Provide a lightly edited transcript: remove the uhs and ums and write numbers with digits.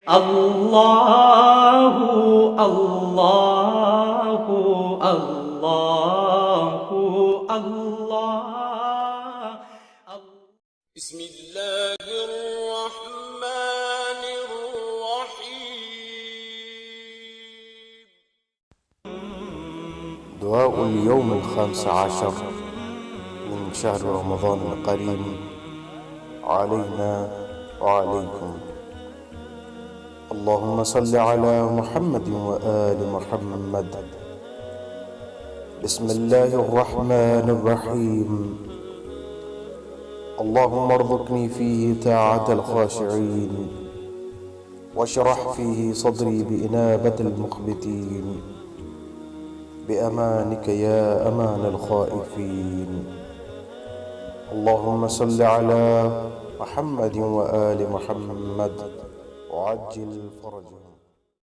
الله الله الله الله. بسم الله الرحمن الرحيم. دعاء اليوم 15 من شهر رمضان الكريم علينا وعليكم. اللهم صل على محمد وآل محمد. بسم الله الرحمن الرحيم. اللهم ارزقني فيه طاعة الخاشعين، واشرح فيه صدري بإنابة المخبتين، بأمانك يا أمان الخائفين. اللهم صل على محمد وآل محمد وعجل فرجهم.